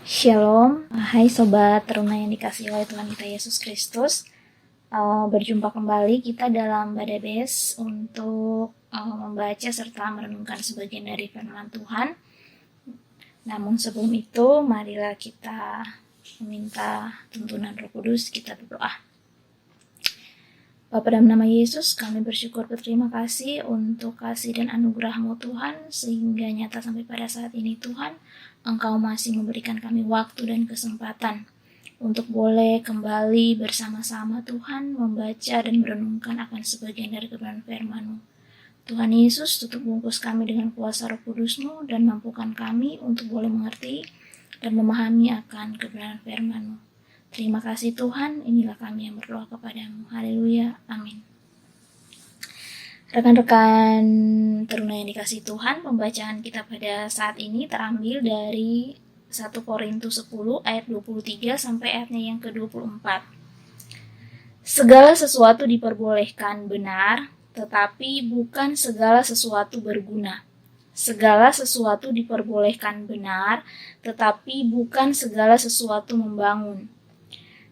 Shalom, hai sobat teruna yang dikasihi oleh Tuhan kita Yesus Kristus. Berjumpa kembali kita dalam Badabes untuk membaca serta merenungkan sebagian dari firman Tuhan. Namun sebelum itu, marilah kita meminta tuntunan Roh Kudus, kita berdoa. Bapa dalam nama Yesus, kami bersyukur berterima kasih untuk kasih dan anugerah-Mu Tuhan, sehingga nyata sampai pada saat ini Tuhan, Engkau masih memberikan kami waktu dan kesempatan untuk boleh kembali bersama-sama Tuhan, membaca dan merenungkan akan sebagian dari kebenaran firman-Mu. Tuhan Yesus, tutup bungkus kami dengan kuasa Roh Kudus-Mu dan mampukan kami untuk boleh mengerti dan memahami akan kebenaran firman-Mu. Terima kasih Tuhan, inilah kami yang berdoa kepadamu. Haleluya, amin. Rekan-rekan teruna yang dikasihi Tuhan, pembacaan kita pada saat ini terambil dari 1 Korintus 10 ayat 23 sampai ayatnya yang ke-24. Segala sesuatu diperbolehkan benar, tetapi bukan segala sesuatu berguna. Segala sesuatu diperbolehkan benar, tetapi bukan segala sesuatu membangun.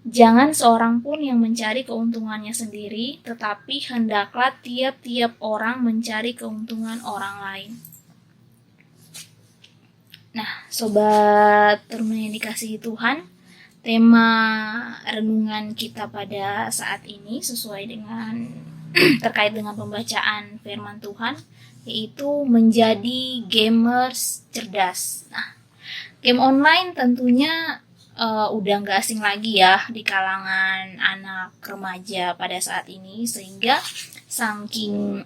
Jangan seorang pun yang mencari keuntungannya sendiri, tetapi hendaklah tiap-tiap orang mencari keuntungan orang lain. Nah, sobat teruna yang dikasihi Tuhan, tema renungan kita pada saat ini sesuai dengan terkait dengan pembacaan firman Tuhan, yaitu menjadi gamers cerdas. Nah, game online tentunya udah nggak asing lagi ya di kalangan anak remaja pada saat ini, sehingga saking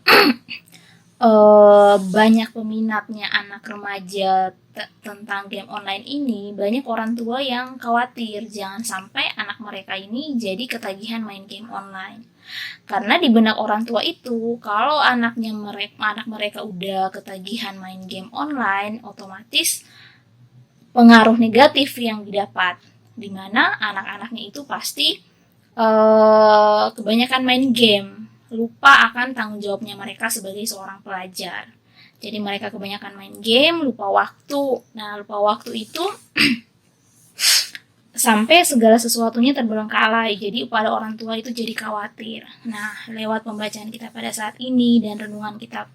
banyak peminatnya anak remaja tentang game online ini, banyak orang tua yang khawatir jangan sampai anak mereka ini jadi ketagihan main game online. Karena di benak orang tua itu, kalau anak mereka udah ketagihan main game online, otomatis pengaruh negatif yang didapat, di mana anak-anaknya itu pasti kebanyakan main game, lupa akan tanggung jawabnya mereka sebagai seorang pelajar. Jadi mereka kebanyakan main game, lupa waktu. Nah, lupa waktu itu sampai segala sesuatunya terbengkalai. Jadi pada orang tua itu jadi khawatir. Nah, lewat pembacaan kita pada saat ini dan renungan kita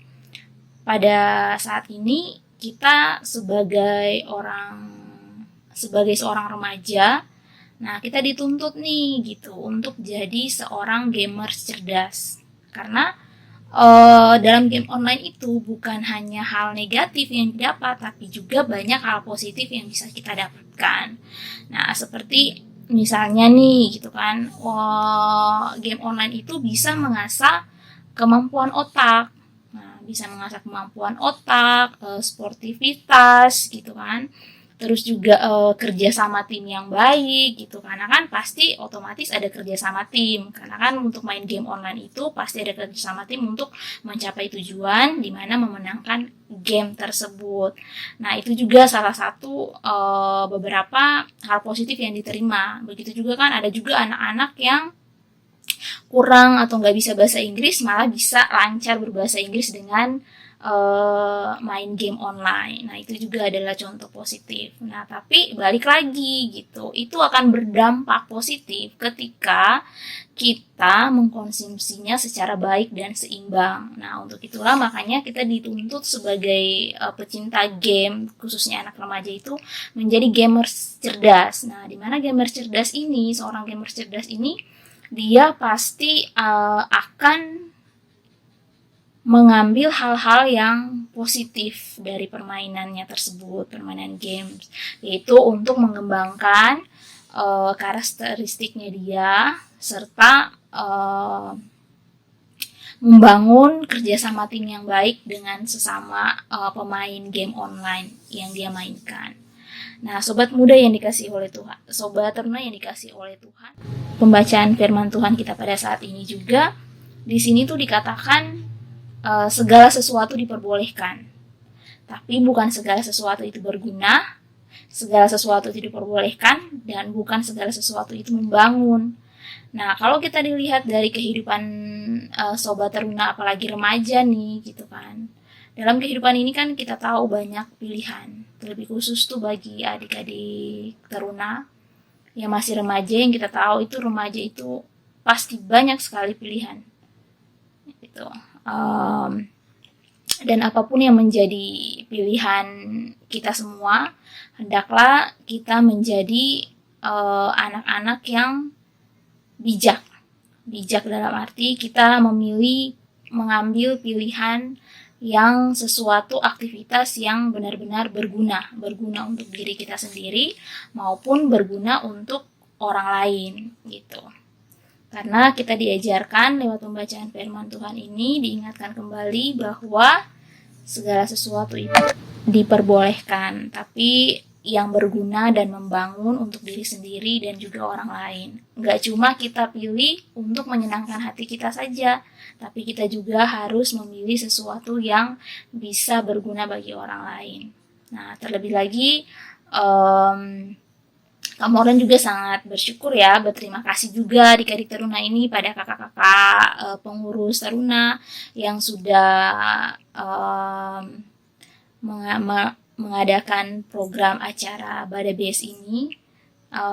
pada saat ini, kita sebagai seorang remaja, nah kita dituntut nih gitu untuk jadi seorang gamers cerdas. Karena dalam game online itu bukan hanya hal negatif yang didapat, tapi juga banyak hal positif yang bisa kita dapatkan. Nah, seperti misalnya nih gitu kan, game online itu bisa mengasah kemampuan otak. Bisa mengasah kemampuan otak, sportivitas gitu kan. Terus juga kerja sama tim yang baik gitu, karena kan pasti otomatis ada kerja sama tim, karena kan untuk main game online itu pasti ada kerja sama tim untuk mencapai tujuan di mana memenangkan game tersebut. Nah, itu juga salah satu beberapa hal positif yang diterima. Begitu juga kan ada juga anak-anak yang kurang atau nggak bisa bahasa Inggris, malah bisa lancar berbahasa Inggris dengan main game online. Nah, itu juga adalah contoh positif. Nah, tapi balik lagi gitu, itu akan berdampak positif ketika kita mengkonsumsinya secara baik dan seimbang. Nah, untuk itulah makanya kita dituntut sebagai pecinta game, khususnya anak remaja itu, menjadi gamers cerdas. Nah, di mana gamers cerdas ini, seorang gamers cerdas ini, dia pasti akan mengambil hal-hal yang positif dari permainannya tersebut, permainan games, yaitu untuk mengembangkan karakteristiknya dia, serta membangun kerjasama tim yang baik dengan sesama pemain game online yang dia mainkan. Nah, sobat muda yang dikasihi oleh Tuhan, sobat teruna yang dikasihi oleh Tuhan, pembacaan firman Tuhan kita pada saat ini juga di sini tuh dikatakan segala sesuatu diperbolehkan, tapi bukan segala sesuatu itu berguna. Segala sesuatu itu diperbolehkan dan bukan segala sesuatu itu membangun. Nah, kalau kita dilihat dari kehidupan sobat teruna apalagi remaja nih gitu kan. Dalam kehidupan ini kan kita tahu banyak pilihan, terlebih khusus tuh bagi adik-adik teruna yang masih remaja, yang kita tahu itu remaja itu pasti banyak sekali pilihan gitu. Dan apapun yang menjadi pilihan kita semua, hendaklah kita menjadi anak-anak yang bijak. Bijak dalam arti kita mengambil pilihan yang sesuatu aktivitas yang benar-benar berguna untuk diri kita sendiri maupun berguna untuk orang lain gitu. Karena kita diajarkan lewat pembacaan firman Tuhan ini, diingatkan kembali bahwa segala sesuatu itu diperbolehkan, tapi yang berguna dan membangun untuk diri sendiri dan juga orang lain. Nggak cuma kita pilih untuk menyenangkan hati kita saja, tapi kita juga harus memilih sesuatu yang bisa berguna bagi orang lain. Nah, terlebih lagi, Kak Morgan juga sangat bersyukur ya, berterima kasih juga adik-adik teruna ini pada kakak-kakak pengurus teruna yang sudah mengadakan program acara Badabes ini,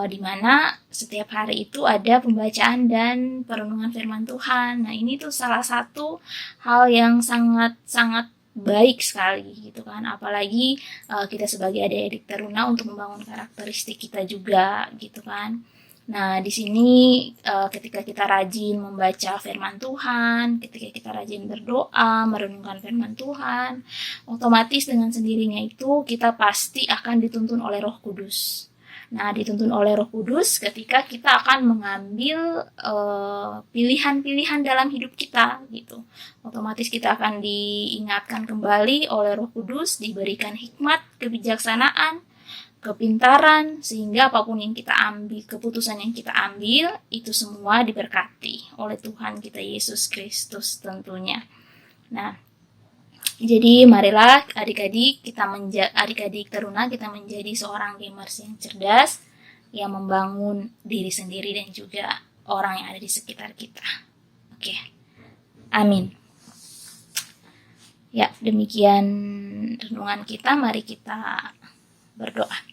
di mana setiap hari itu ada pembacaan dan perenungan firman Tuhan. Nah, ini tuh salah satu hal yang sangat baik sekali gitu kan, apalagi kita sebagai adik-adik teruna untuk membangun karakteristik kita juga gitu kan. Nah, di sini ketika kita rajin membaca firman Tuhan, ketika kita rajin berdoa, merenungkan firman Tuhan, otomatis dengan sendirinya itu kita pasti akan dituntun oleh Roh Kudus. Nah, dituntun oleh Roh Kudus ketika kita akan mengambil pilihan-pilihan dalam hidup kita gitu. Otomatis kita akan diingatkan kembali oleh Roh Kudus, diberikan hikmat, kebijaksanaan, kepintaran, sehingga apapun yang kita ambil, keputusan yang kita ambil, itu semua diberkati oleh Tuhan kita Yesus Kristus tentunya. Nah, jadi marilah adik-adik teruna kita menjadi seorang gamers yang cerdas, yang membangun diri sendiri dan juga orang yang ada di sekitar kita. Oke. Amin. Ya, demikian renungan kita. Mari kita berdoa.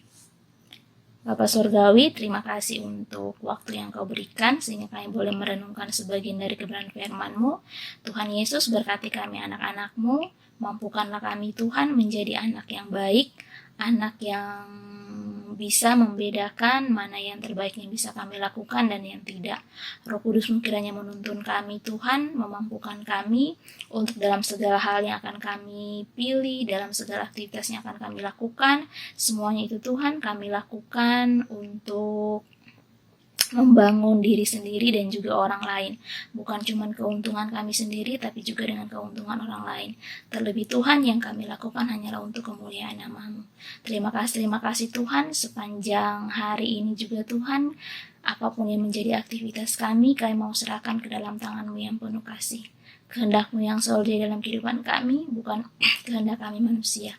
Bapa Surgawi, terima kasih untuk waktu yang Kau berikan sehingga kami boleh merenungkan sebagian dari kebenaran firman-Mu. Tuhan Yesus, berkati kami anak-anak-Mu, mampukanlah kami Tuhan menjadi anak yang baik, anak yang bisa membedakan mana yang terbaik yang bisa kami lakukan dan yang tidak. Roh Kudus-Mu kiranya menuntun kami Tuhan, memampukan kami untuk dalam segala hal yang akan kami pilih, dalam segala aktivitas yang akan kami lakukan, semuanya itu Tuhan kami lakukan untuk membangun diri sendiri dan juga orang lain. Bukan cuma keuntungan kami sendiri, tapi juga dengan keuntungan orang lain. Terlebih Tuhan, yang kami lakukan hanyalah untuk kemuliaan nama-Mu. Terima kasih Tuhan, sepanjang hari ini juga Tuhan, apapun yang menjadi aktivitas kami mau serahkan ke dalam tangan-Mu yang penuh kasih. Kehendak-Mu yang selalu di dalam kehidupan kami, bukan kehendak kami manusia.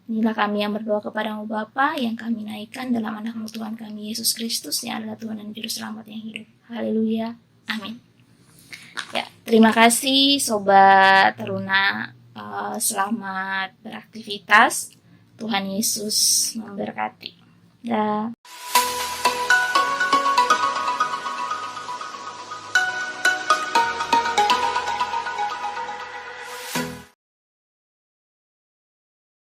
Inilah kami yang berdoa kepadamu Bapa, yang kami naikkan dalam anak-Mu Tuhan kami Yesus Kristus, yang adalah Tuhan dan Juru Selamat yang hidup. Haleluya. Amin. Ya, terima kasih Sobat Teruna. Selamat beraktivitas. Tuhan Yesus memberkati. Dah.